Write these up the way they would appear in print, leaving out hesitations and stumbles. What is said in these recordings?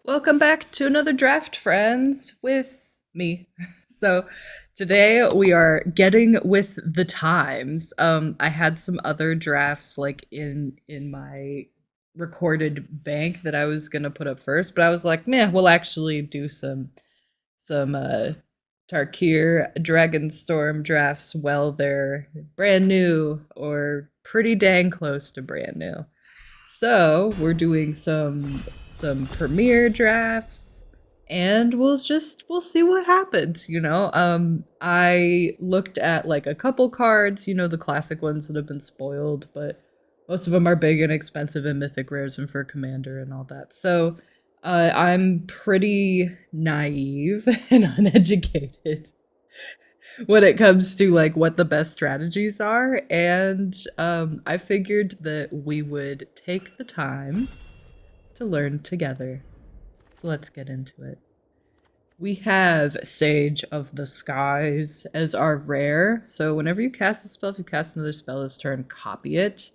Welcome back to another draft, friends, with me. So today we are getting with the times. I had some other drafts like in my recorded bank that I was gonna put up first, but I was like, meh, we'll actually do some Tarkir Dragonstorm drafts while they're brand new or pretty dang close to brand new. So we're doing some premiere drafts and we'll see what happens, you know. I looked at like a couple cards, you know, the classic ones that have been spoiled, but most of them are big and expensive and mythic rares and for commander and all that. So I'm pretty naive and uneducated when it comes to like what the best strategies are, and I figured that we would take the time to learn together. So let's get into it. We have Sage of the Skies as our rare. So whenever you cast a spell, if you cast another spell this turn, copy it.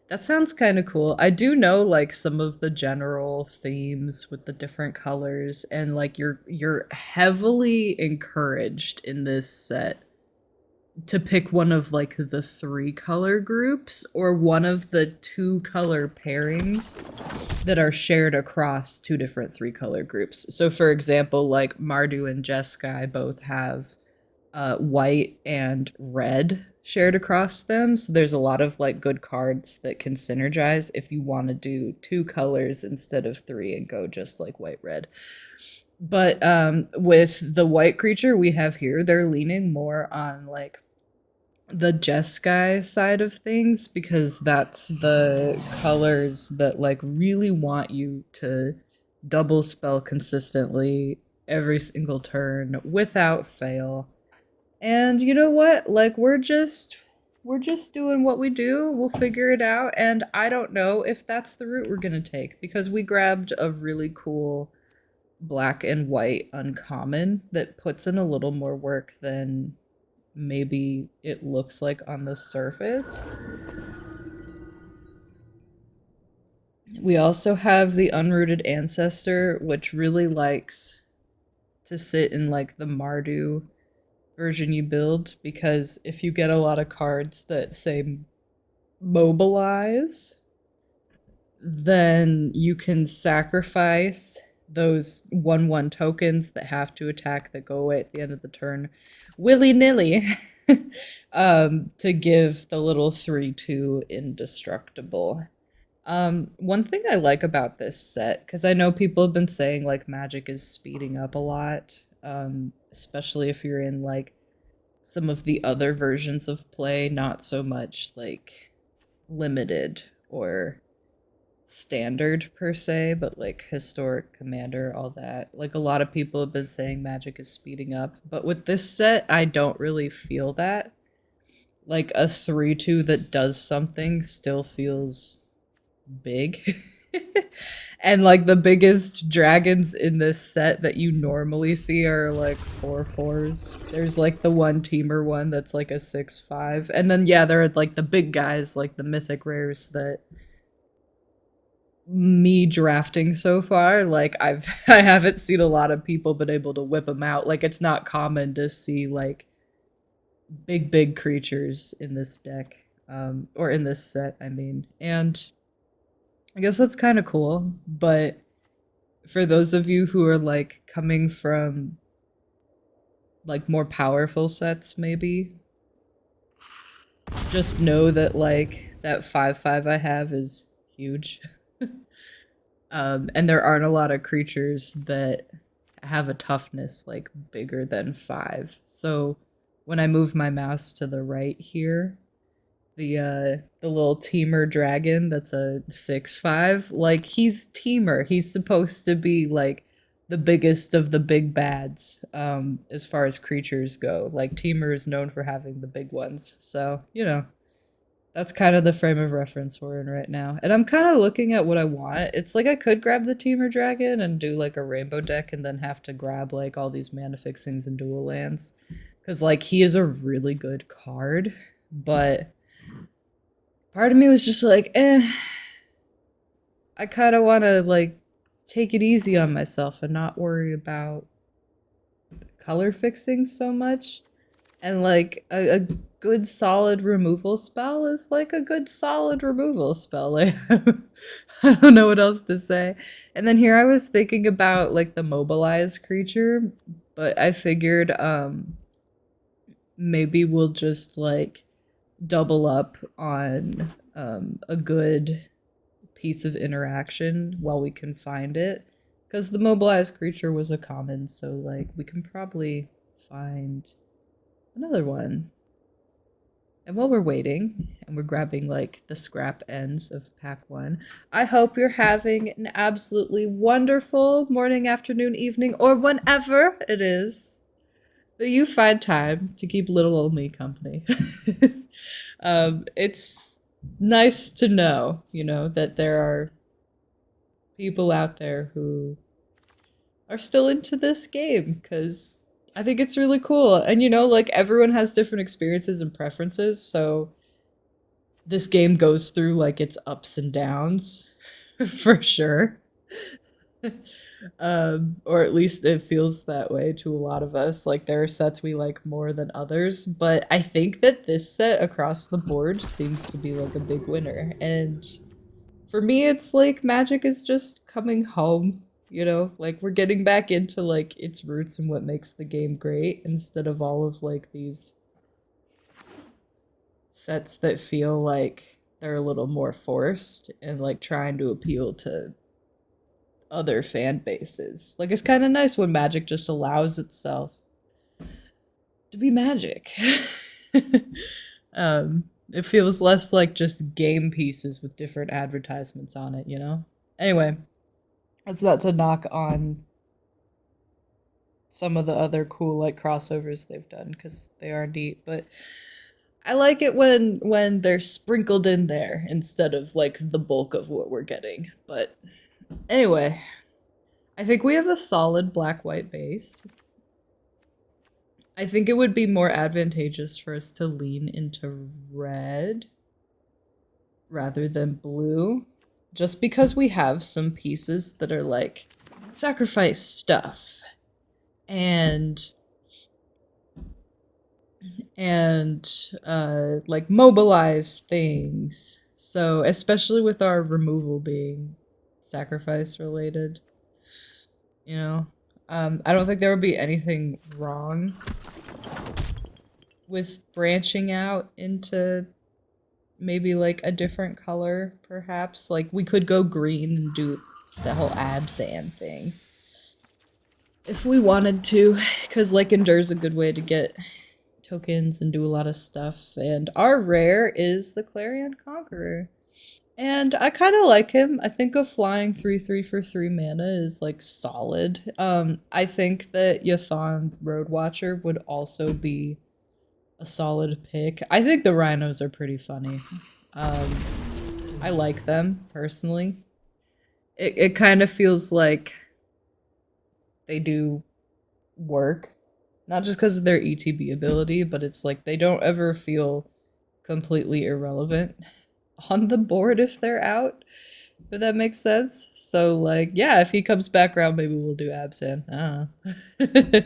That sounds kind of cool. I do know like some of the general themes with the different colors, and like you're heavily encouraged in this set to pick one of like the three color groups or one of the two color pairings that are shared across two different three color groups. So for example, like Mardu and Jeskai both have white and red shared across them. So there's a lot of like good cards that can synergize if you want to do two colors instead of three and go just like white red. But with the white creature we have here, they're leaning more on like the Jeskai side of things because that's the colors that like really want you to double spell consistently every single turn without fail. And you know what? Like we're just doing what we do. We'll figure it out, and I don't know if that's the route we're going to take because we grabbed a really cool black and white uncommon that puts in a little more work than maybe it looks like on the surface. We also have the Unrooted Ancestor, which really likes to sit in like the Mardu version you build, because if you get a lot of cards that say mobilize, then you can sacrifice those 1/1 tokens that have to attack that go away at the end of the turn willy nilly to give the little 3/2 indestructible. One thing I like about this set, because I know people have been saying like Magic is speeding up a lot, especially if you're in like some of the other versions of play, not so much like limited or standard per se, but like historic commander, all that. Like a lot of people have been saying Magic is speeding up, but with this set, I don't really feel that. Like a 3/2 that does something still feels big. And like the biggest dragons in this set that you normally see are like 4/4s. There's like the one teamer one that's like a 6/5. And then yeah, there are like the big guys, like the mythic rares that me drafting so far, like I haven't seen a lot of people been able to whip them out. Like it's not common to see like big creatures in this deck, or in this set, I mean. And I guess that's kind of cool, but for those of you who are like coming from like more powerful sets, maybe just know that like that 5/5 I have is huge. And there aren't a lot of creatures that have a toughness like bigger than 5. So when I move my mouse to the right here, the little teamer dragon that's a 6/5, like he's teamer. He's supposed to be like the biggest of the big bads, as far as creatures go. Like teamer is known for having the big ones. So, you know, that's kind of the frame of reference we're in right now. And I'm kind of looking at what I want. It's like I could grab the Teamer Dragon and do like a rainbow deck and then have to grab like all these mana fixings and dual lands. Because like he is a really good card. But part of me was just like, I kind of want to like take it easy on myself and not worry about color fixing so much. And like a good solid removal spell is like a good solid removal spell. Like I don't know what else to say. And then here I was thinking about like the mobilized creature, but I figured maybe we'll just like double up on a good piece of interaction while we can find it. Because the mobilized creature was a common, so like we can probably find another one. And while we're waiting and we're grabbing like the scrap ends of pack one, I hope you're having an absolutely wonderful morning, afternoon, evening, or whenever it is that you find time to keep little old me company. It's nice to know, you know, that there are people out there who are still into this game because I think it's really cool. And you know, like everyone has different experiences and preferences, so this game goes through like its ups and downs for sure. Or at least it feels that way to a lot of us. Like there are sets we like more than others, but I think that this set across the board seems to be like a big winner. And for me, it's like Magic is just coming home, you know? Like we're getting back into like its roots and what makes the game great instead of all of like these sets that feel like they're a little more forced and like trying to appeal to other fan bases. Like it's kind of nice when Magic just allows itself to be Magic. It feels less like just game pieces with different advertisements on it, you know? Anyway, that's not to knock on some of the other cool like crossovers they've done because they are neat, but I like it when they're sprinkled in there instead of like the bulk of what we're getting. But anyway, I think we have a solid black-white base. I think it would be more advantageous for us to lean into red rather than blue, just because we have some pieces that are like sacrifice stuff and like mobilize things. So especially with our removal being sacrifice related, you know, I don't think there would be anything wrong with branching out into maybe like a different color, perhaps. Like we could go green and do the whole Absan thing if we wanted to, because like Endure's a good way to get tokens and do a lot of stuff. And our rare is the Clarion Conqueror. And I kind of like him. I think a flying 3/3 for 3 mana is like solid. I think that Yathan Road Watcher would also be a solid pick. I think the rhinos are pretty funny. I like them personally. It kind of feels like they do work, not just because of their ETB ability, but it's like they don't ever feel completely irrelevant on the board if they're out. If that makes sense. So like, yeah, if he comes back around, maybe we'll do Absan. I don't know.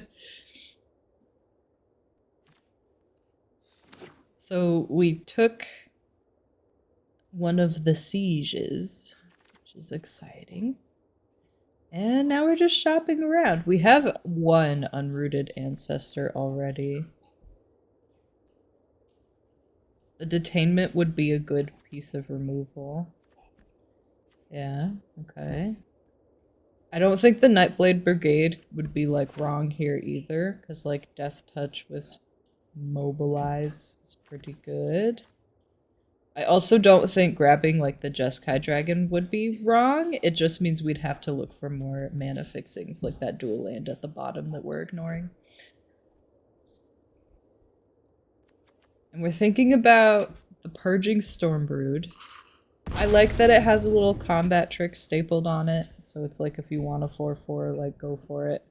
So we took one of the sieges, which is exciting. And now we're just shopping around. We have one unrooted ancestor already. The detainment would be a good piece of removal. Yeah, okay. I don't think the Nightblade Brigade would be like wrong here either, because like Death Touch with Mobilize is pretty good. I also don't think grabbing like the Jeskai Dragon would be wrong. It just means we'd have to look for more mana fixings like that dual land at the bottom that we're ignoring. And we're thinking about the Purging Stormbrood. I like that it has a little combat trick stapled on it, so it's like if you want a 4/4, like go for it.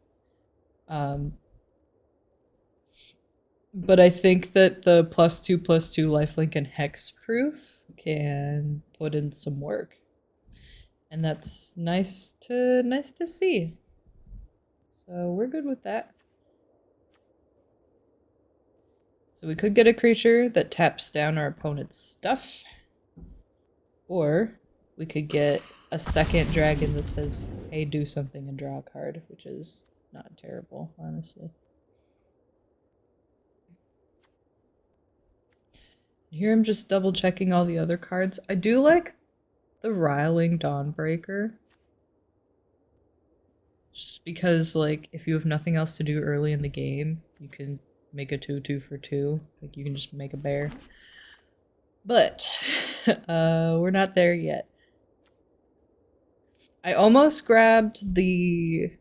But I think that the +2/+2 lifelink and hexproof can put in some work. And that's nice to see. So we're good with that. So we could get a creature that taps down our opponent's stuff. Or we could get a second dragon that says, hey, do something and draw a card, which is not terrible, honestly. Here I'm just double checking all the other cards. I do like the Riling Dawnbreaker. Just because, like, if you have nothing else to do early in the game, you can make a 2/2 for 2. Like, you can just make a bear. But, we're not there yet. I almost grabbed the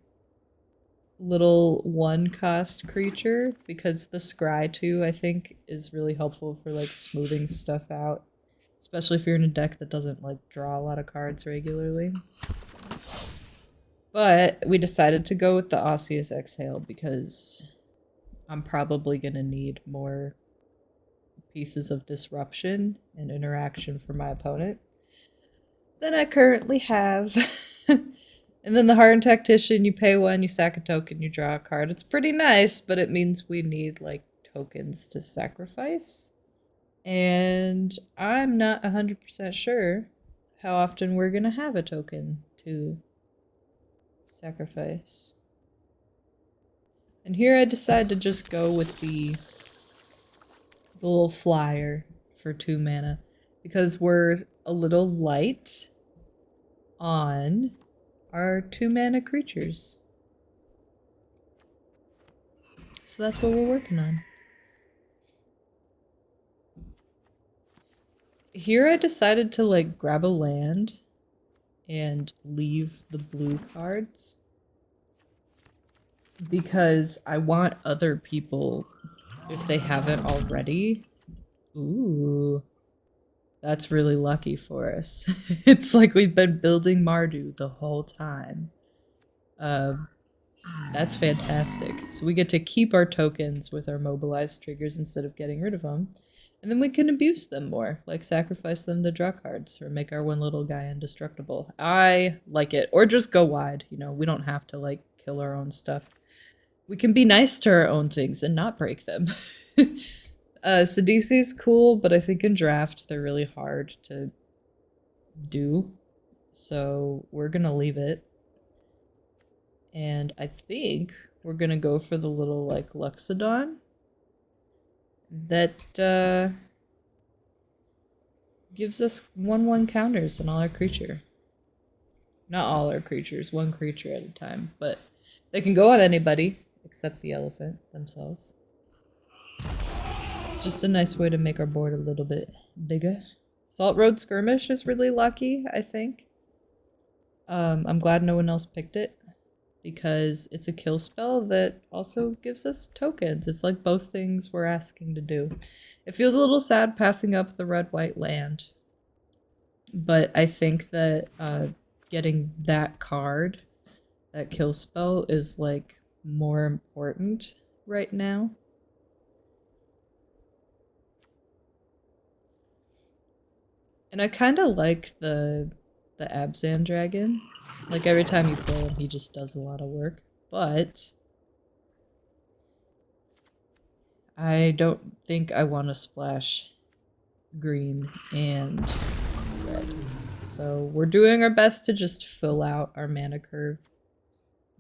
little 1-cost creature because the Scry 2, I think, is really helpful for, like, smoothing stuff out. Especially if you're in a deck that doesn't, like, draw a lot of cards regularly. But we decided to go with the Osseous Exhale because I'm probably going to need more pieces of disruption and interaction for my opponent than I currently have. And then the Hardened Tactician, you pay 1, you sack a token, you draw a card. It's pretty nice, but it means we need, like, tokens to sacrifice. And I'm not 100% sure how often we're going to have a token to sacrifice. And here I decide to just go with the little flyer for 2 mana because we're a little light on our 2 mana creatures. So that's what we're working on. Here I decided to, like, grab a land and leave the blue cards because I want other people, if they haven't already. Ooh, that's really lucky for us. It's like we've been building Mardu the whole time. That's fantastic. So we get to keep our tokens with our mobilized triggers instead of getting rid of them. And then we can abuse them more, like sacrifice them to draw cards or make our one little guy indestructible. I like it. Or just go wide, you know, we don't have to, like, kill our own stuff. We can be nice to our own things and not break them. Sidisi's cool, but I think in draft they're really hard to do. So we're gonna leave it. And I think we're gonna go for the little, like, Luxodon that gives us 1/1 counters on all our creature. Not all our creatures, 1 creature at a time, but they can go on anybody except the elephant themselves. It's just a nice way to make our board a little bit bigger. Salt Road Skirmish is really lucky, I think. I'm glad no one else picked it because it's a kill spell that also gives us tokens. It's like both things we're asking to do. It feels a little sad passing up the red-white land, but I think that getting that card, that kill spell, is, like, more important right now. And I kind of like the Abzan dragon. Like, every time you play him, he just does a lot of work. But I don't think I want to splash green and red. So we're doing our best to just fill out our mana curve.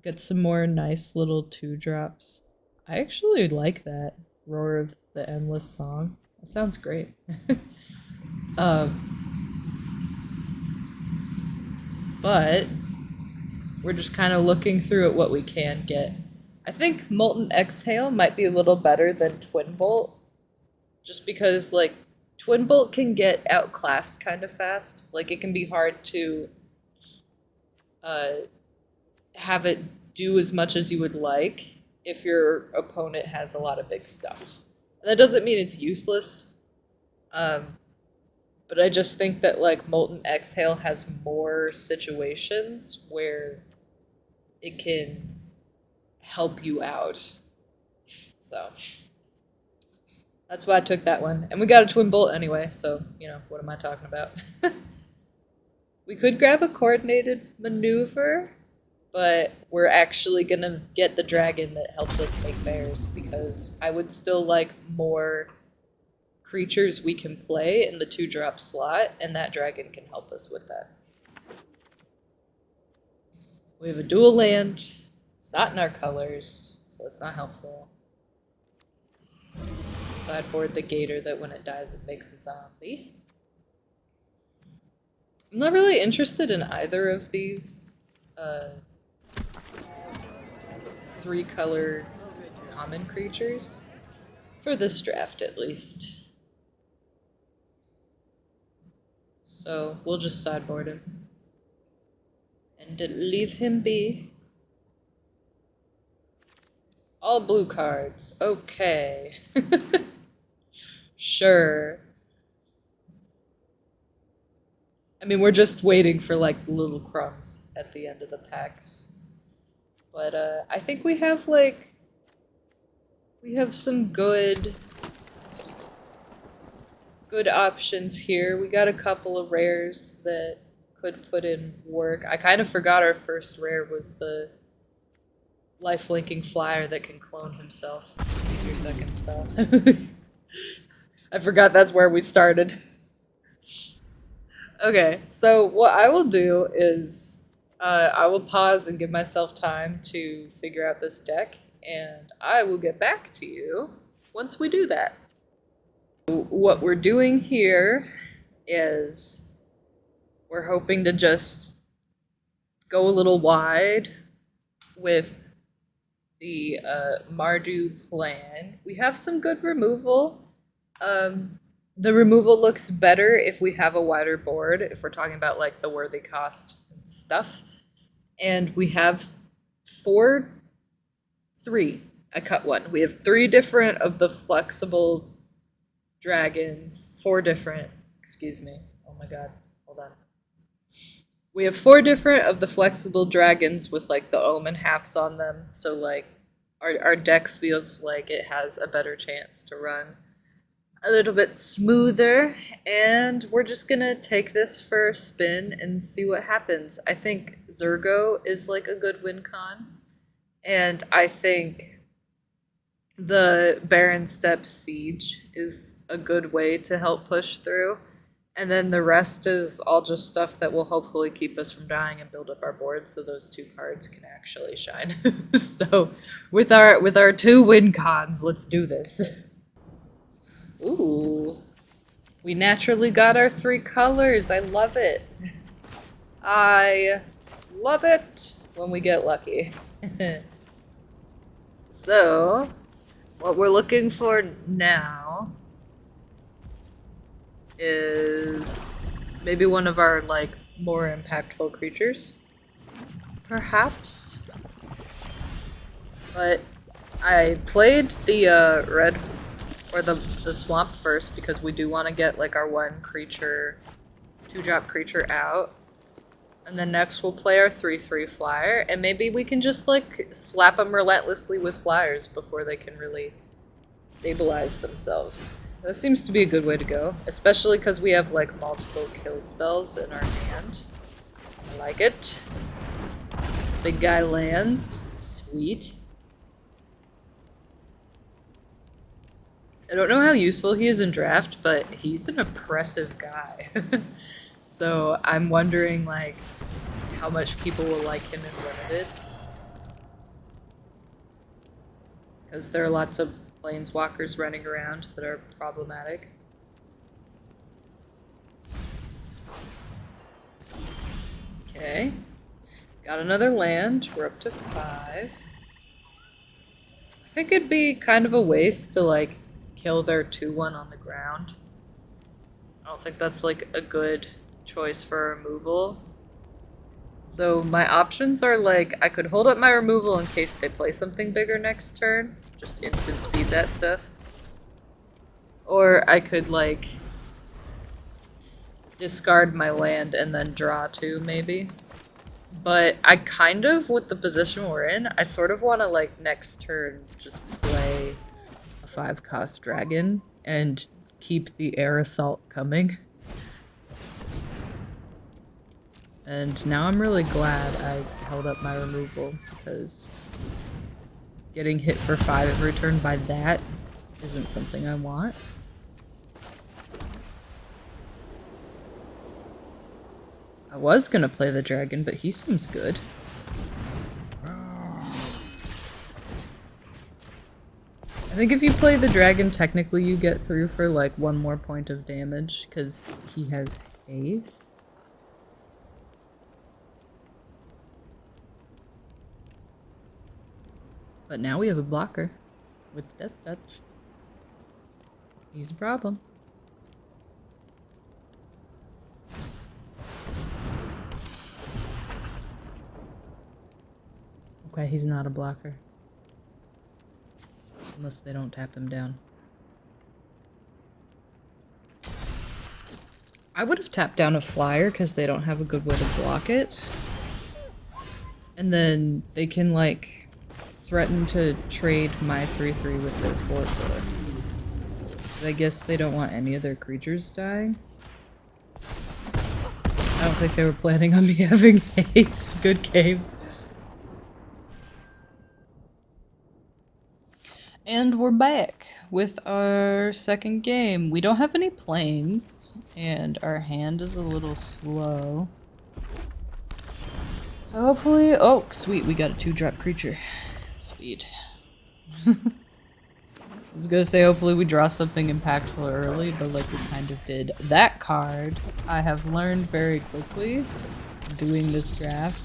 Get some more nice little 2-drops. I actually like that. Roar of the Endless Song. That sounds great. But we're just kind of looking through at what we can get. I think Molten Exhale might be a little better than Twin Bolt, just because, like, Twin Bolt can get outclassed kind of fast. Like, it can be hard to have it do as much as you would like if your opponent has a lot of big stuff. And that doesn't mean it's useless, but I just think that, like, Molten Exhale has more situations where it can help you out. So that's why I took that one. And we got a Twin Bolt anyway, so, you know, what am I talking about? We could grab a coordinated maneuver, but we're actually gonna get the dragon that helps us make bears because I would still like more creatures we can play in the 2-drop slot, and that dragon can help us with that. We have a dual land. It's not in our colors, so it's not helpful. Sideboard the gator that when it dies it makes a zombie. I'm not really interested in either of these 3-color common creatures. For this draft, at least. So we'll just sideboard him. And leave him be. All blue cards. Okay. Sure. I mean, we're just waiting for, like, little crumbs at the end of the packs. But, I think we have, like... We have some good options here. We got a couple of rares that could put in work. I kind of forgot our first rare was the life-linking flyer that can clone himself. Use your second spell. I forgot that's where we started. Okay, so what I will do is I will pause and give myself time to figure out this deck, and I will get back to you once we do that. What we're doing here is we're hoping to just go a little wide with the Mardu plan. We have some good removal. The removal looks better if we have a wider board, if we're talking about like the worthy cost and stuff. And we have I cut one. We have 3 different of the flexible dragons, 4 different, excuse me, oh my god, hold on. We have 4 different of the flexible dragons with like the omen halves on them, so like our deck feels like it has a better chance to run a little bit smoother, and we're just gonna take this for a spin and see what happens. I think Zergo is like a good win con, and I think the Baron Step Siege is a good way to help push through. And then the rest is all just stuff that will hopefully keep us from dying and build up our board so those 2 cards can actually shine. So with our 2 win cons, let's do this. Ooh. We naturally got our 3 colors. I love it. I love it when we get lucky. So, what we're looking for now is maybe one of our like more impactful creatures, perhaps. But I played the red or the swamp first because we do want to get like our 1 creature, 2-drop creature out, and then next we'll play our 3/3 flyer, and maybe we can just like slap them relentlessly with flyers before they can really stabilize themselves. That seems to be a good way to go, especially because we have like multiple kill spells in our hand. I like it. Big guy lands. Sweet. I don't know how useful he is in draft, but he's an oppressive guy. So I'm wondering like how much people will like him in limited. Because there are lots of planeswalkers running around that are problematic. Okay. Got another land. We're up to 5. I think it'd be kind of a waste to like kill their 2/1 on the ground. I don't think that's like a good choice for removal. So my options are like, I could hold up my removal in case they play something bigger next turn. Just instant speed that stuff. Or I could like discard my land and then draw 2 maybe. But I kind of, with the position we're in, I sort of want to like next turn just play a 5-cost dragon and keep the air assault coming. And now I'm really glad I held up my removal, because getting hit for 5 every turn by that isn't something I want. I was gonna play the dragon, but he seems good. I think if you play the dragon, technically you get through for like 1 more point of damage, because he has haste. But now we have a blocker with Death Touch. He's a problem. Okay, he's not a blocker. Unless they don't tap him down. I would have tapped down a flyer because they don't have a good way to block it. And then they can, like, threaten to trade my 3/3 with their 4/4. I guess they don't want any of their creatures dying. I don't think they were planning on me having haste. Good game. And we're back with our second game. We don't have any planes, and our hand is a little slow. So hopefully— oh, sweet, we got a 2-drop creature. Sweet. I was gonna say hopefully we draw something impactful early, but like we kind of did. That card, I have learned very quickly, doing this draft,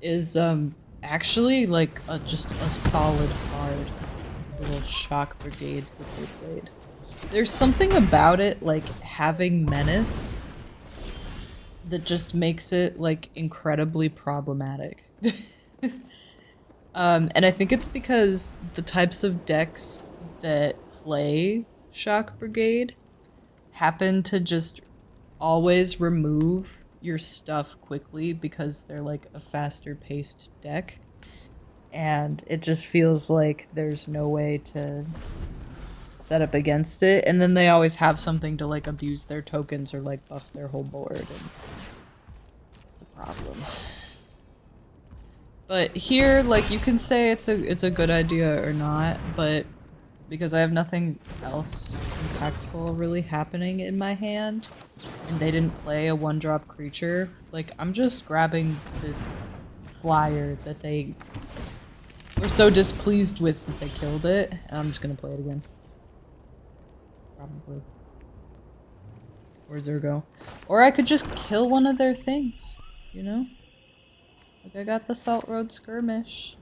is actually like just a solid card. This little Shock Brigade that they played. There's something about it, like having Menace, that just makes it like incredibly problematic. And I think it's because the types of decks that play Shock Brigade happen to just always remove your stuff quickly because they're like a faster paced deck. And it just feels like there's no way to set up against it. And then they always have something to like abuse their tokens or like buff their whole board. And it's a problem. But here, like, you can say it's a good idea or not, but because I have nothing else impactful really happening in my hand, and they didn't play a 1-drop creature, like, I'm just grabbing this flyer that they were so displeased with that they killed it, and I'm just gonna play it again. Probably. Where's Zergo? Or I could just kill one of their things, you know? Like, I got the Salt Road Skirmish.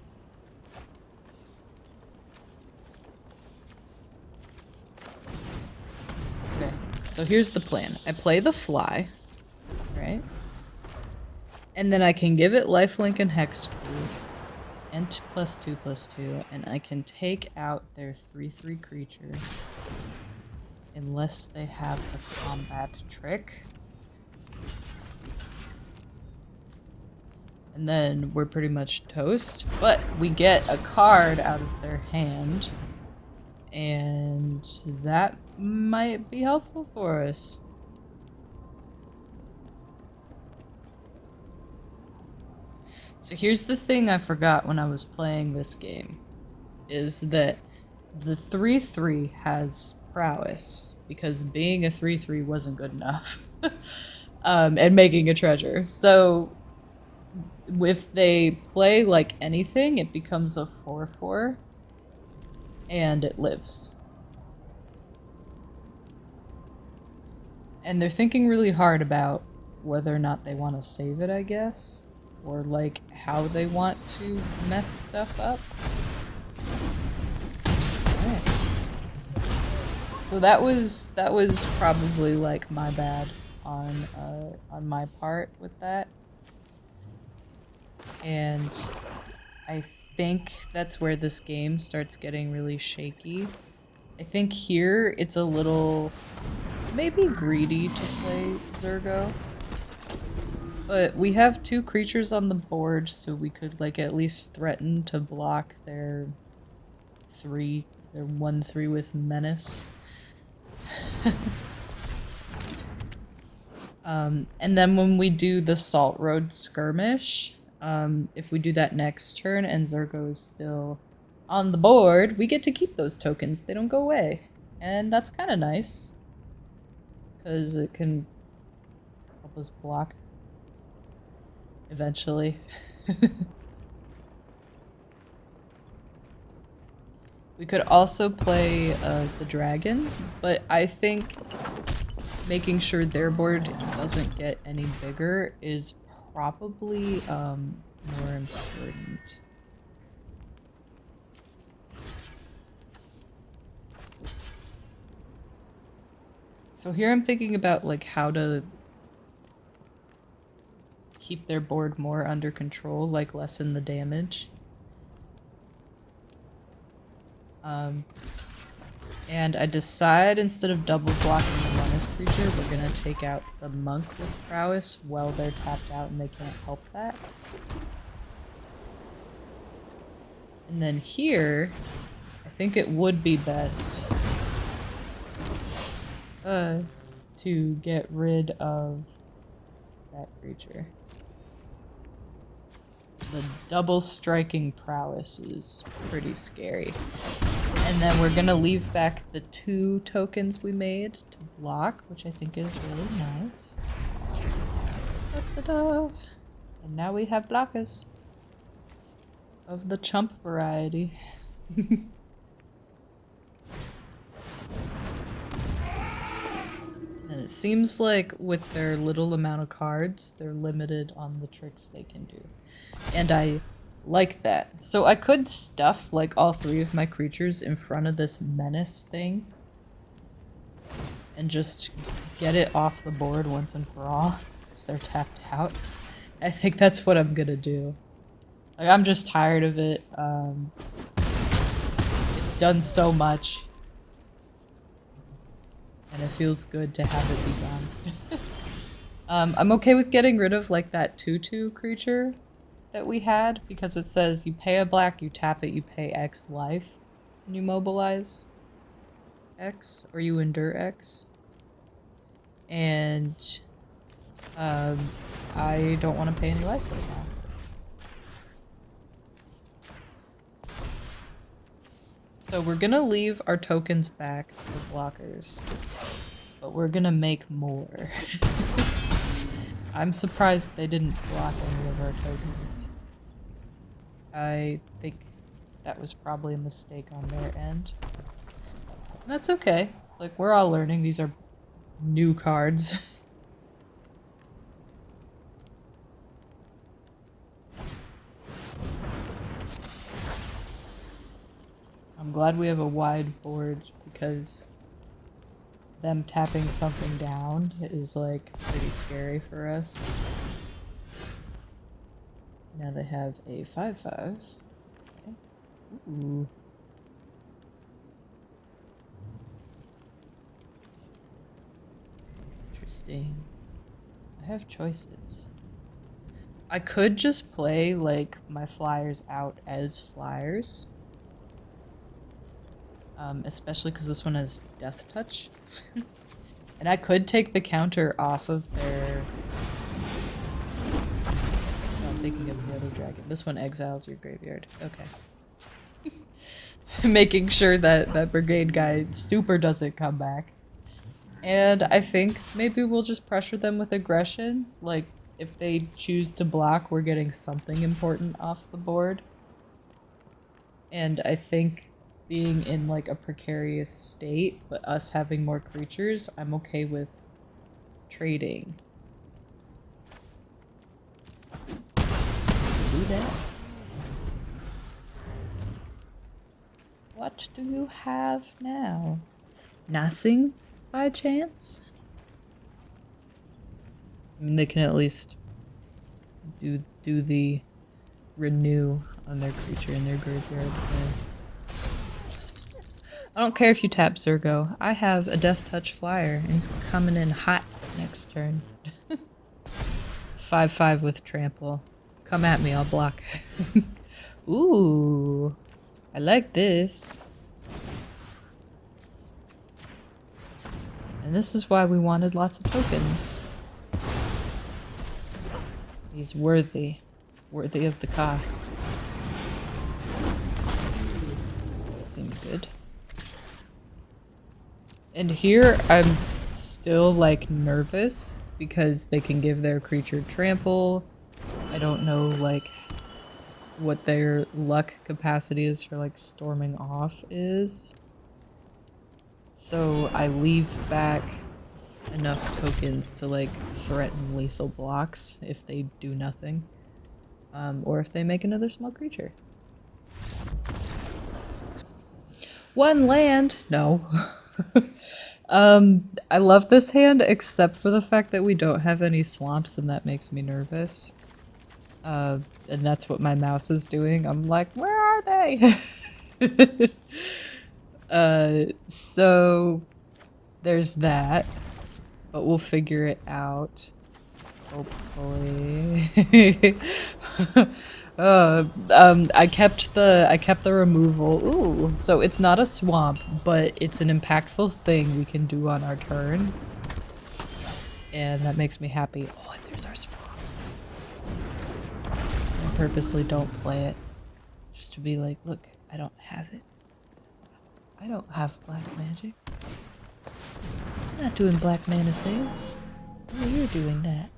Okay, so here's the plan. I play the fly, right? And then I can give it lifelink and hexproof, and +2/+2, and I can take out their 3/3 creature unless they have a combat trick. And then we're pretty much toast. But we get a card out of their hand. And that might be helpful for us. So here's the thing I forgot when I was playing this game. Is that the 3/3 has prowess. Because being a 3/3 wasn't good enough. And making a treasure. So if they play like anything, it becomes a 4/4, and it lives. And they're thinking really hard about whether or not they want to save it, I guess, or like how they want to mess stuff up. Alright. So that was probably like my bad on my part with that. And I think that's where this game starts getting really shaky. I think here it's a little maybe greedy to play Zergo. But we have 2 creatures on the board, so we could like at least threaten to block their 1/3 with Menace. And then when we do the Salt Road Skirmish, if we do that next turn and Zergo is still on the board, we get to keep those tokens. They don't go away. And that's kind of nice. Because it can help us block eventually. We could also play the dragon, but I think making sure their board doesn't get any bigger is probably more important. So here I'm thinking about like how to keep their board more under control, like lessen the damage. And I decide instead of double blocking the menace creature, we're gonna take out the monk with prowess while they're tapped out and they can't help that. And then here, I think it would be best to get rid of that creature. The double striking prowess is pretty scary. And then we're gonna leave back the 2 tokens we made to block, which I think is really nice. Da-da-da. And now we have blockers of the chump variety. And it seems like with their little amount of cards, they're limited on the tricks they can do. And I like that. So I could stuff like all 3 of my creatures in front of this menace thing and just get it off the board once and for all because they're tapped out. I think that's what I'm gonna do. Like, I'm just tired of it. It's done so much. And it feels good to have it be gone. I'm okay with getting rid of like that 2/2 creature that we had because it says you pay a black, you tap it, you pay X life, and you mobilize X or you endure X. And I don't want to pay any life right now. So we're gonna leave our tokens back for blockers, but we're gonna make more. I'm surprised they didn't block any of our tokens. I think that was probably a mistake on their end. That's okay. Like, we're all learning. These are new cards. I'm glad we have a wide board because them tapping something down is like pretty scary for us. Now they have a 5/5. Okay. Ooh. Interesting. I have choices. I could just play like my flyers out as flyers. Especially because this one has Death Touch. And I could take the counter off of their... Oh, I'm thinking of the other dragon. This one exiles your graveyard. Okay. Making sure that that brigade guy super doesn't come back. And I think maybe we'll just pressure them with aggression. Like, if they choose to block, we're getting something important off the board. And I think being in like a precarious state, but us having more creatures, I'm okay with trading. Do that. What do you have now? Nothing by chance? I mean, they can at least do the renew on their creature in their graveyard. Yeah. I don't care if you tap Zergo. I have a Death Touch flyer, and he's coming in hot next turn. 5/5 with trample. Come at me, I'll block. Ooh, I like this. And this is why we wanted lots of tokens. He's worthy. Worthy of the cost. That seems good. And here I'm still like nervous because they can give their creature trample. I don't know like what their luck capacity is for like storming off is. So I leave back enough tokens to like threaten lethal blocks if they do nothing. Or if they make another small creature. One land! No. I love this hand except for the fact that we don't have any swamps and that makes me nervous. And that's what my mouse is doing. I'm like, where are they? So there's that, but we'll figure it out. Hopefully. I kept the removal. Ooh, so it's not a swamp, but it's an impactful thing we can do on our turn. And that makes me happy. Oh, and there's our swamp. I purposely don't play it. Just to be like, look, I don't have it. I don't have black magic. I'm not doing black mana things. Oh, you're doing that.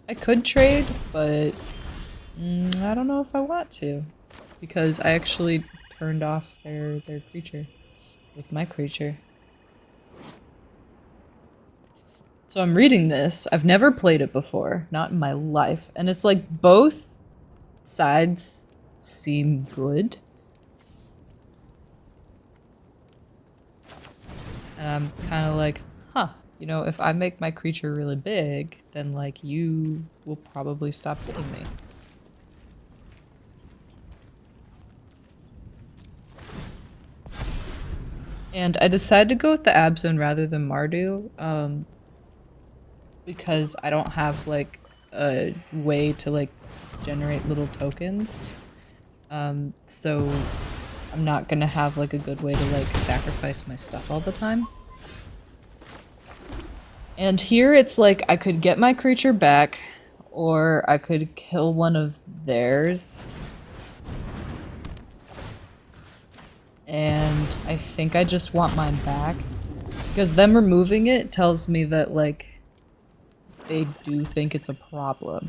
I could trade, but I don't know if I want to. Because I actually turned off their creature with my creature. So I'm reading this. I've never played it before, not in my life. And it's like both sides seem good. And I'm kind of like, huh, you know, if I make my creature really big, then like you will probably stop hitting me. And I decided to go with the Abzone rather than Mardu, because I don't have like a way to like generate little tokens. So I'm not gonna have like a good way to like sacrifice my stuff all the time. And here it's like I could get my creature back, or I could kill one of theirs. And I think I just want mine back. Because them removing it tells me that, like, they do think it's a problem.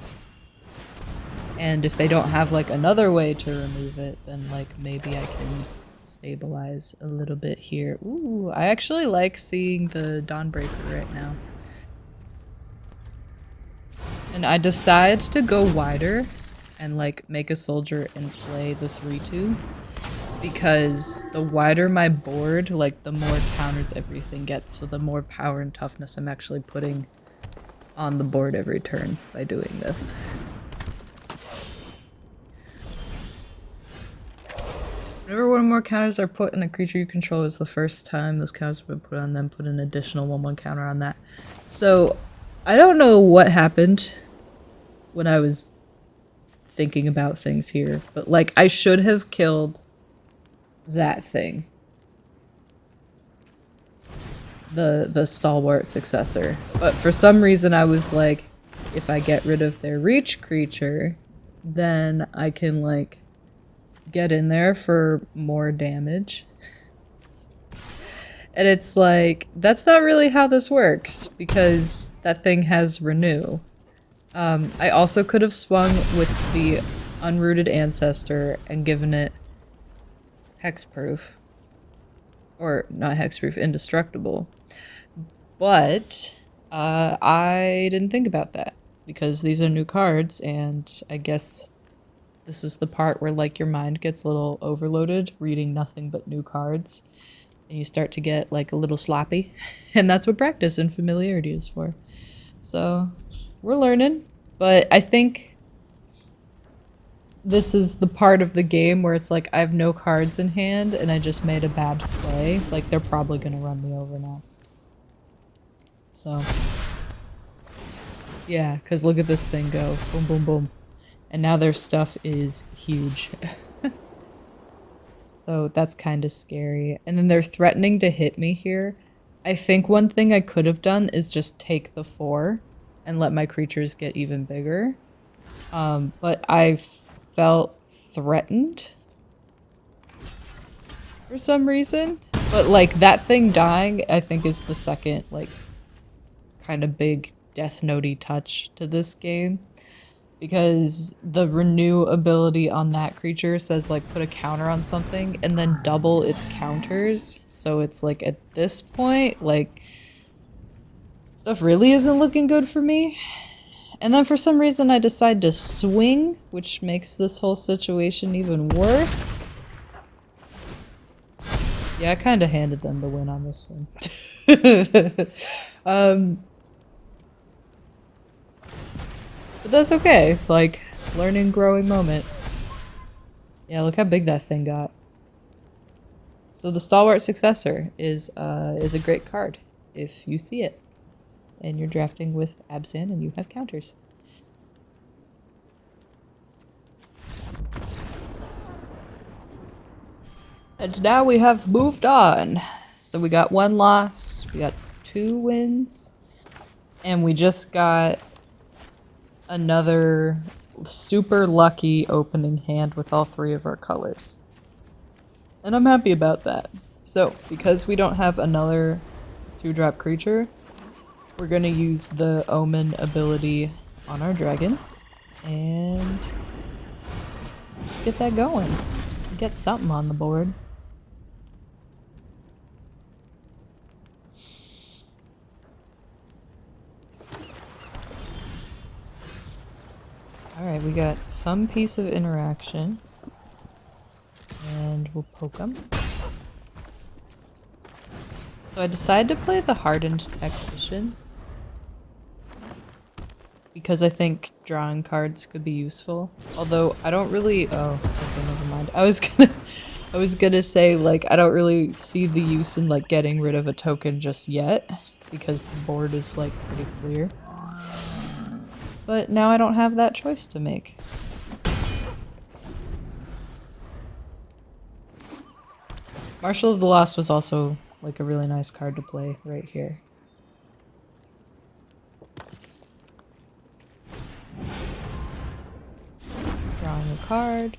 And if they don't have, like, another way to remove it, then, like, maybe I can stabilize a little bit here. Ooh, I actually like seeing the Dawnbreaker right now. And I decide to go wider and, like, make a soldier and play the 3-2. Because the wider my board, like, the more counters everything gets, so the more power and toughness I'm actually putting on the board every turn by doing this. Whenever one or more counters are put in a creature you control is the first time those counters have been put on them, put an additional 1/1 counter on that. So, I don't know what happened when I was thinking about things here, but, like, I should have killed that thing. The stalwart successor. But for some reason I was like, if I get rid of their reach creature, then I can like get in there for more damage. And it's like, that's not really how this works, because that thing has renew. I also could have swung with the Unrooted Ancestor and given it hexproof. Or not hexproof, indestructible. But I didn't think about that because these are new cards, and I guess this is the part where like your mind gets a little overloaded reading nothing but new cards, and you start to get like a little sloppy. And that's what practice and familiarity is for. So we're learning, but I think this is the part of the game where it's like I have no cards in hand and I just made a bad play. Like, they're probably gonna run me over now. So, yeah, because look at this thing go. Boom, boom, boom. And now their stuff is huge. So that's kind of scary. And then they're threatening to hit me here. I think one thing I could have done is just take the 4 and let my creatures get even bigger. But I felt threatened for some reason. But like that thing dying, I think is the second like kind of big Death Note-y touch to this game. Because the renew ability on that creature says like put a counter on something and then double its counters. So it's like at this point, like stuff really isn't looking good for me. And then for some reason I decide to swing, which makes this whole situation even worse. Yeah, I kind of handed them the win on this one. But that's okay. Like, learning, growing moment. Yeah, look how big that thing got. So the Stalwart Successor is a great card if you see it. And you're drafting with Absan and you have counters. And now we have moved on. So we got 1 loss, we got 2 wins, and we just got another super lucky opening hand with all 3 of our colors. And I'm happy about that. So, because we don't have another 2-drop creature, we're gonna use the Omen ability on our dragon and just get that going. Get something on the board. Alright, we got some piece of interaction. And we'll poke them. So I decided to play the Hardened Tactician. Because I think drawing cards could be useful. Although I don't really okay, never mind. I was gonna say like I don't really see the use in like getting rid of a token just yet. Because the board is like pretty clear. But now I don't have that choice to make. Marshal of the Lost was also like a really nice card to play right here. Drawing a card.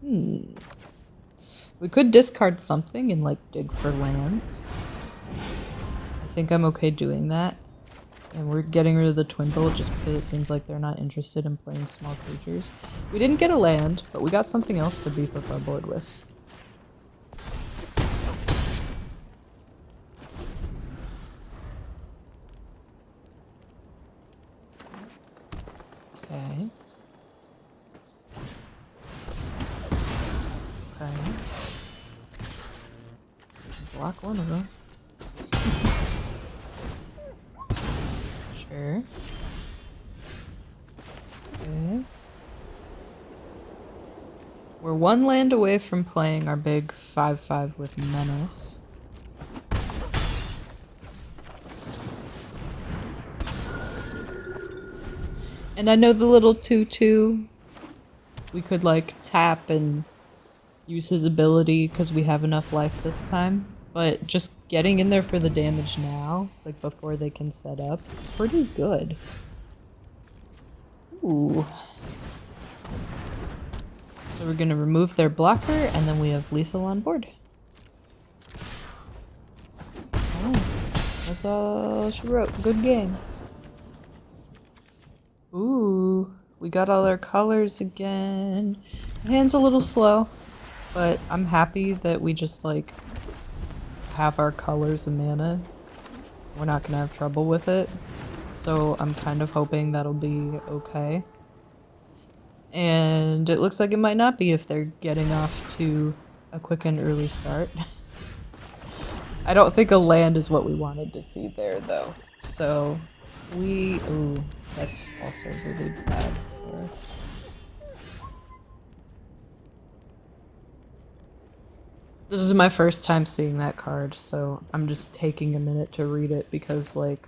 We could discard something and like dig for lands. I think I'm okay doing that. And we're getting rid of the Twin Bolt just because it seems like they're not interested in playing small creatures. We didn't get a land, but we got something else to beef up our board with. Okay. Okay. Block one of them. Sure. Okay. We're 1 land away from playing our big 5/5 with Menace. And I know the little 2/2, we could like tap and use his ability because we have enough life this time. But just getting in there for the damage now, like before they can set up, pretty good. Ooh. So we're gonna remove their blocker and then we have lethal on board. Oh, that's all she wrote. Good game. Ooh, we got all our colors again. My hand's a little slow, but I'm happy that we just like have our colors and mana. We're not gonna have trouble with it. So I'm kind of hoping that'll be okay. And it looks like it might not be if they're getting off to a quick and early start. I don't think a land is what we wanted to see there though. So ooh, that's also really bad for us. This is my first time seeing that card, so I'm just taking a minute to read it because, like,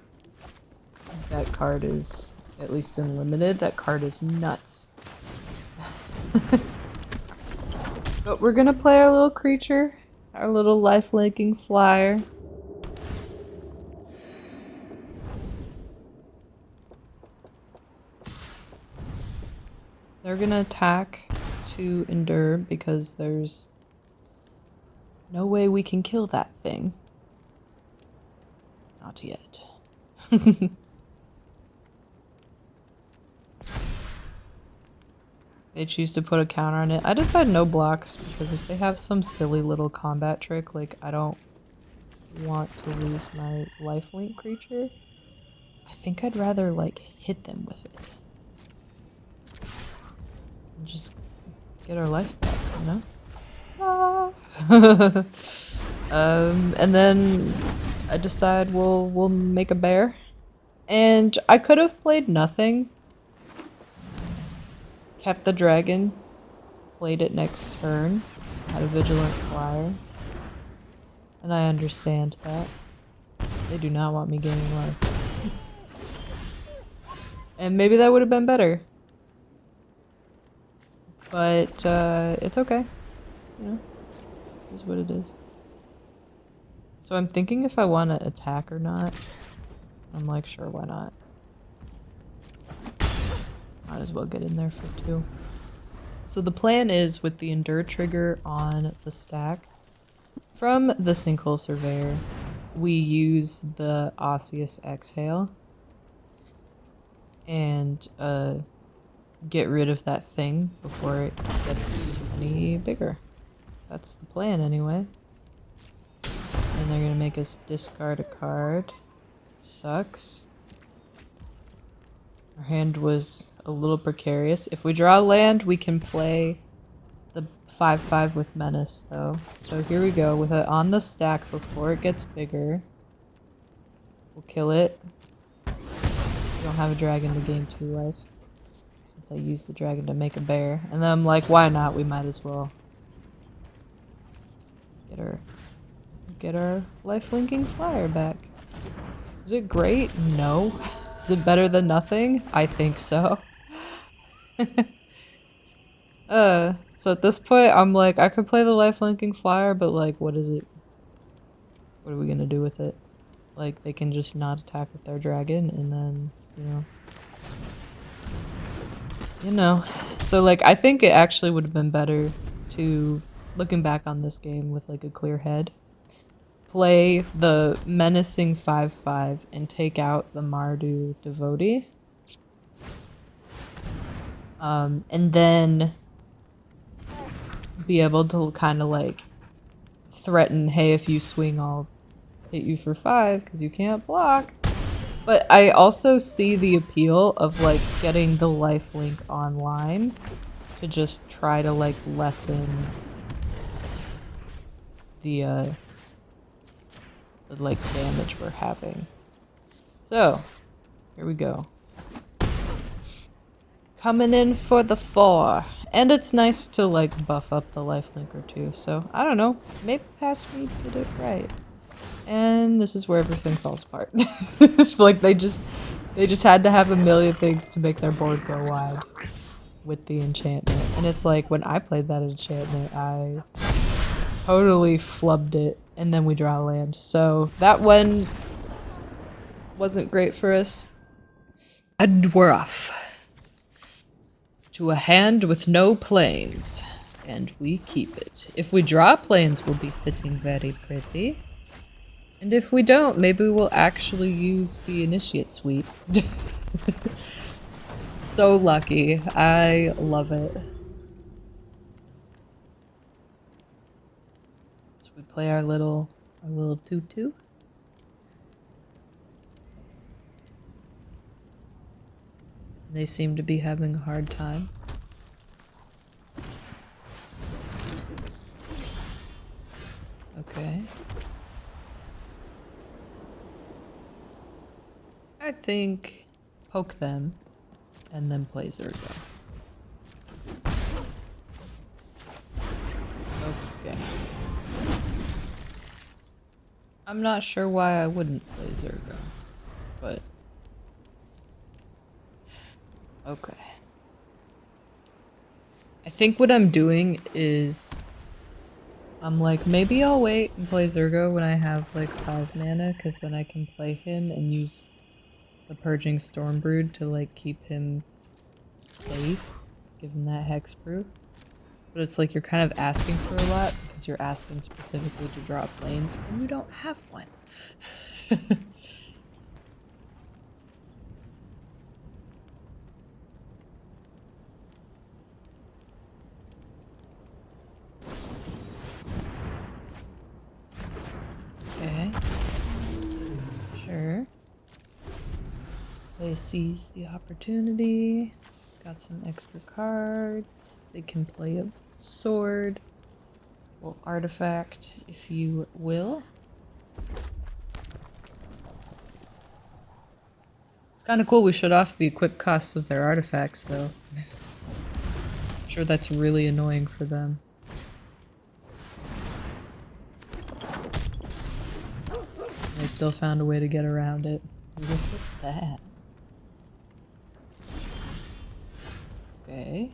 that card is, at least in limited, that card is nuts. But we're gonna play our little creature, our little life-linking flyer. They're gonna attack to endure because there's no way we can kill that thing. Not yet. They choose to put a counter on it. I decide no blocks because if they have some silly little combat trick, like I don't want to lose my lifelink creature. I think I'd rather like hit them with it. And just get our life back, you know? Ah. And then I decide we'll make a bear. And I could have played nothing. Kept the dragon. Played it next turn. Had a vigilant flyer. And I understand that. They do not want me gaining life. And maybe that would have been better. But it's okay. You know, it is what it is. So I'm thinking if I want to attack or not. I'm like, sure, why not? Might as well get in there for 2. So the plan is with the Endure trigger on the stack, from the Sinkhole Surveyor, we use the Osseous Exhale and get rid of that thing before it gets any bigger. That's the plan anyway. And they're gonna make us discard a card. Sucks. Our hand was a little precarious. If we draw land, we can play the 5/5 with Menace, though. So here we go, with it on the stack before it gets bigger. We'll kill it. We don't have a dragon to gain 2 life, since I used the dragon to make a bear. And then I'm like, why not? We might as well get our life-linking flyer back. Is it great? No. Is it better than nothing? I think so. So at this point, I'm like, I could play the life-linking flyer, but like, what is it? What are we gonna do with it? Like, they can just not attack with their dragon, and then, you know. So like, I think it actually would have been better to, looking back on this game with like a clear head, play the menacing 5/5 and take out the Mardu Devotee. And then be able to kind of like threaten, hey, if you swing, I'll hit you for 5 because you can't block. But I also see the appeal of like getting the lifelink online to just try to like lessen the like damage we're having. So here we go. Coming in for the 4. And it's nice to like buff up the lifelink or 2. So I don't know, maybe past me did it right. And this is where everything falls apart. It's like they just had to have a million things to make their board go wide with the enchantment. And it's like when I played that enchantment, I totally flubbed it, and then we draw land. So that one wasn't great for us. And we're off to a hand with no planes, and we keep it. If we draw planes, we'll be sitting very pretty. And if we don't, maybe we'll actually use the initiate sweep. So lucky. I love it. So we play our little 2/2. They seem to be having a hard time. Okay. I think poke them and then play Zergo. Okay. I'm not sure why I wouldn't play Zergo, but okay. I think what I'm doing is I'm like, maybe I'll wait and play Zergo when I have like 5 mana, because then I can play him and use the Purging Stormbrood to like keep him safe. give them that hexproof. But it's like you're kind of asking for a lot because you're asking specifically to draw planes and you don't have one. Okay. Sure. They seize the opportunity. Got some extra cards. They can play a sword. Well, artifact, if you will. It's kind of cool we shut off the equip costs of their artifacts, though. I'm sure that's really annoying for them. They still found a way to get around it. Look at that. Okay.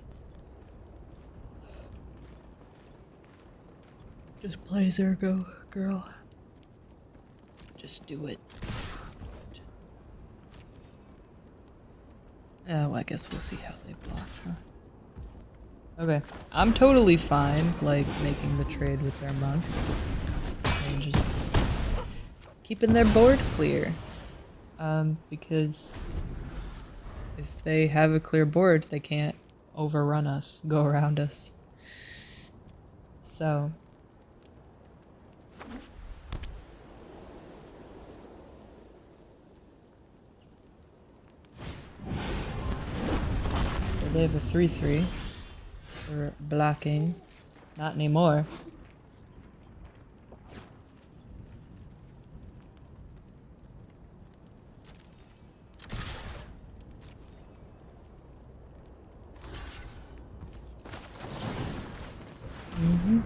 Just play Zergo, girl. Just do it. Oh, I guess we'll see how they block, huh? Okay. I'm totally fine, like, making the trade with their monk. And just keeping their board clear. Because if they have a clear board, they can't overrun us, go around us. So they have a 3/3 for blocking. Not anymore. Mm-hmm.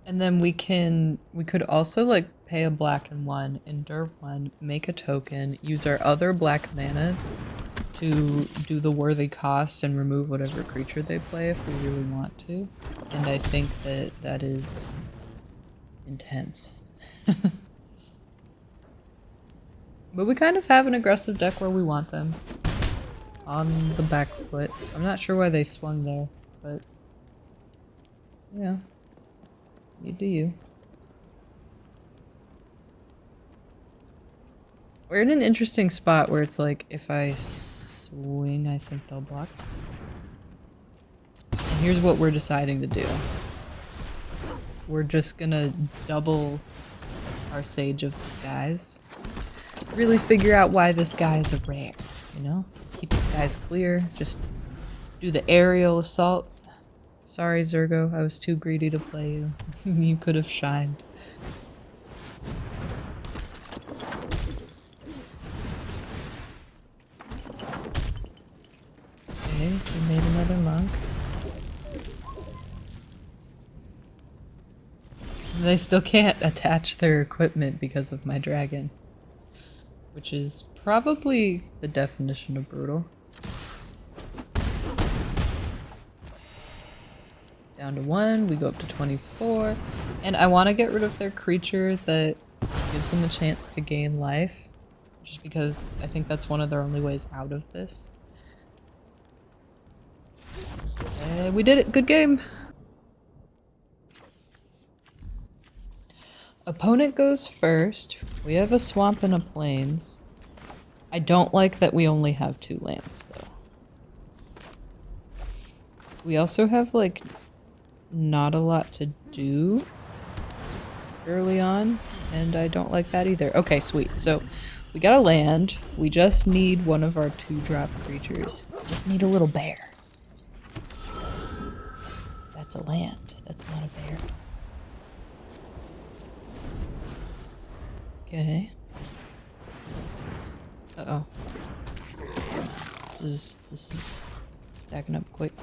And then we could also like pay a black and one, endure one, make a token, use our other black mana to do the worthy cost and remove whatever creature they play if we really want to. And I think that that is intense. But we kind of have an aggressive deck where we want them. On the back foot. I'm not sure why they swung there, but yeah. You do you. We're in an interesting spot where it's like, if I swing, I think they'll block. And here's what we're deciding to do. We're just gonna double our Sage of the Skies. Really figure out why this guy is a rare, you know? Keep the skies clear, just do the aerial assault. Sorry, Zergo, I was too greedy to play you. You could have shined. Okay, we made another monk. They still can't attach their equipment because of my dragon. Which is probably the definition of brutal. Down to 1, we go up to 24. And I want to get rid of their creature that gives them a chance to gain life. Just because I think that's one of their only ways out of this. And we did it! Good game! Opponent goes first. We have a swamp and a plains. I don't like that we only have 2 lands, though. We also have, like, not a lot to do early on, and I don't like that either. Okay, sweet. So, we got a land. We just need one of our 2-drop creatures. We just need a little bear. That's a land. That's not a bear. Okay. Uh-oh. This is stacking up quick.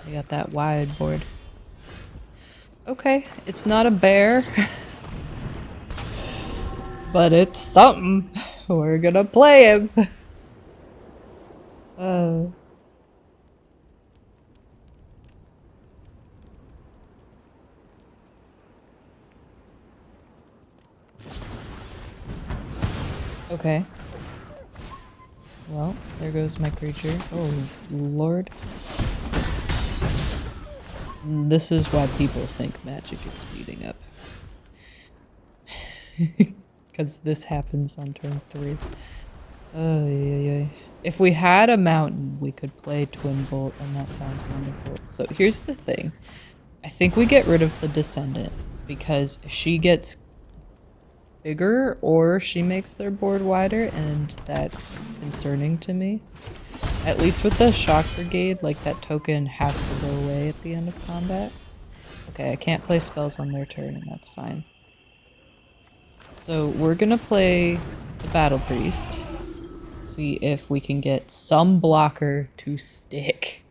I got that wide board. Okay, it's not a bear. But it's something. We're gonna play him. Okay. Well, there goes my creature. Oh, Lord. This is why people think magic is speeding up. Because this happens on turn 3. Oh, yeah. If we had a mountain, we could play Twin Bolt, and that sounds wonderful. So here's the thing. I think we get rid of the Descendant, because she gets bigger or she makes their board wider, and that's concerning to me. At least with the Shock Brigade, like that token has to go away at the end of combat. Okay, I can't play spells on their turn, and that's fine. So we're gonna play the Battle Priest. See if we can get some blocker to stick.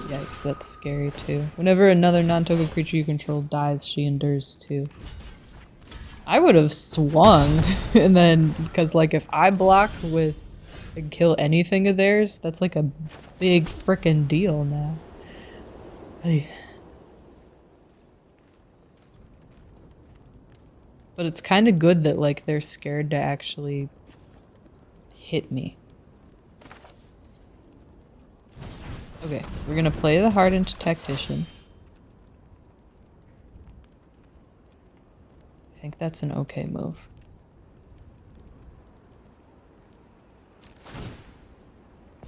Yikes, that's scary too. Whenever another non-token creature you control dies, she endures too. I would have swung, and then, because like if I block with and kill anything of theirs, that's like a big frickin' deal now. Hey. But it's kind of good that like they're scared to actually hit me. Okay, we're gonna play the Hardened Tactician. I think that's an okay move.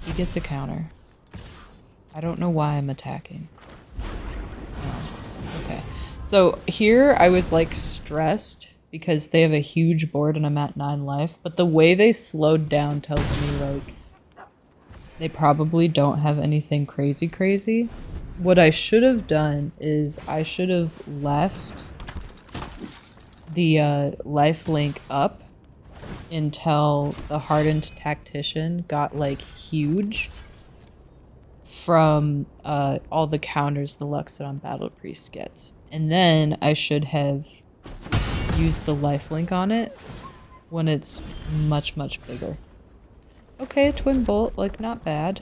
He gets a counter. I don't know why I'm attacking. Oh, okay. So here I was like stressed because they have a huge board and I'm at 9 life, but the way they slowed down tells me like they probably don't have anything crazy. What I should have done is I should have left the lifelink up until the Hardened Tactician got like huge from all the counters the Luxodon Battle Priest gets. And then I should have used the lifelink on it when it's much bigger. Okay, Twin Bolt, like not bad.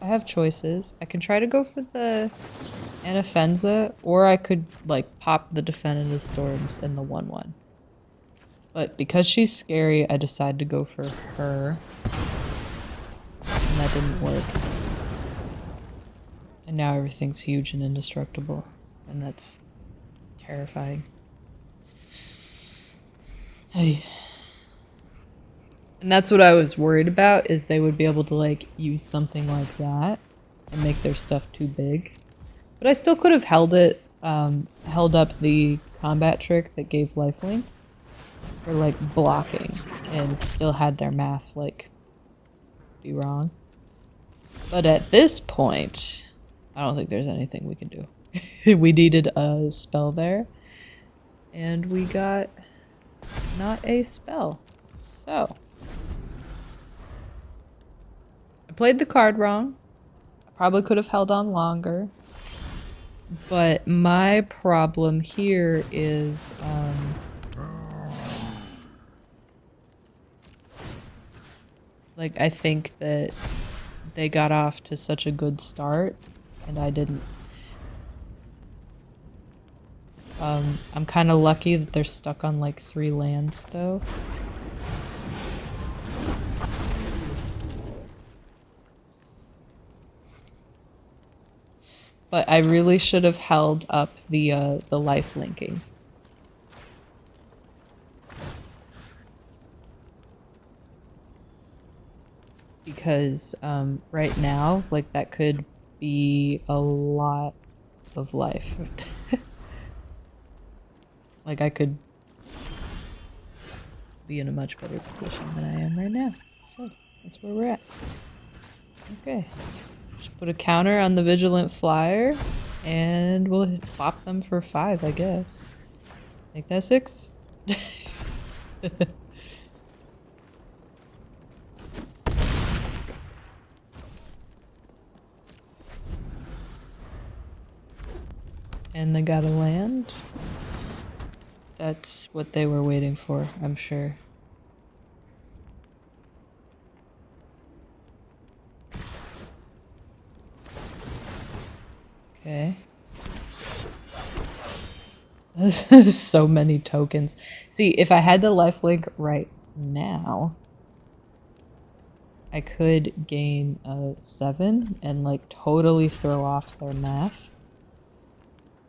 I have choices. I can try to go for the Anafenza, or I could like pop the Definitive Storms and the 1/1. But because she's scary, I decided to go for her. And that didn't work. And now everything's huge and indestructible. And that's terrifying. Hey. And that's what I was worried about, is they would be able to like use something like that and make their stuff too big. But I still could have held it, held up the combat trick that gave lifelink. Or like blocking, and still had their math like be wrong. But at this point, I don't think there's anything we can do. We needed a spell there, and we got not a spell. So I played the card wrong. I probably could have held on longer. But my problem here is like, I think that they got off to such a good start, and I didn't. I'm kind of lucky that they're stuck on, like, 3 lands, though. But I really should have held up the life linking. Because right now, like, that could be a lot of life. Like, I could be in a much better position than I am right now. So, that's where we're at. Okay. Just put a counter on the Vigilant Flyer, and we'll plop them for 5, I guess. Make that 6. And they got a land. That's what they were waiting for, I'm sure. Okay. So many tokens. See, if I had the lifelink right now, I could gain a 7 and like totally throw off their math.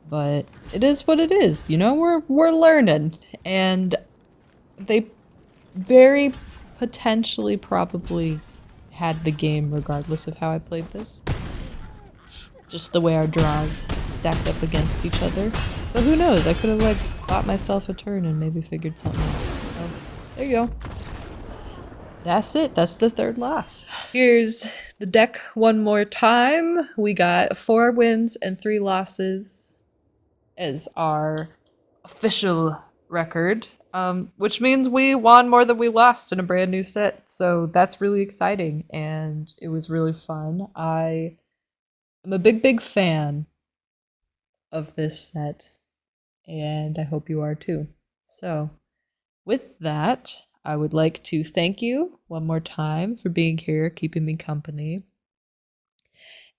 But it is what it is, you know, we're learning, and they very potentially probably had the game regardless of how I played this. Just the way our draws stacked up against each other. But who knows, I could have like bought myself a turn and maybe figured something out. So there you go. That's it. That's the third loss. Here's the deck one more time. We got 4 wins and 3 losses as our official record, which means we won more than we lost in a brand new set. So that's really exciting, and it was really fun. I am a big fan of this set, and I hope you are too. So, with that, I would like to thank you one more time for being here, keeping me company.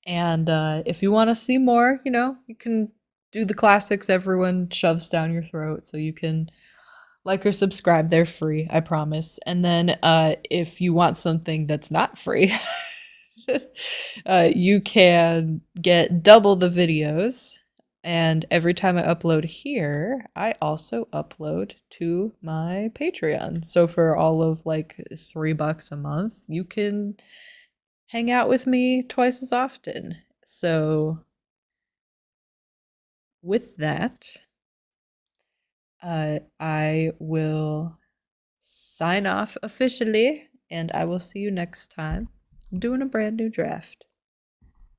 And if you want to see more, you know, you can do the classics everyone shoves down your throat. So you can like or subscribe. They're free, I promise. And then if you want something that's not free, you can get double the videos. And every time I upload here, I also upload to my Patreon. So for all of like $3 a month, you can hang out with me twice as often. So with that, I will sign off officially, and I will see you next time. I'm doing a brand new draft.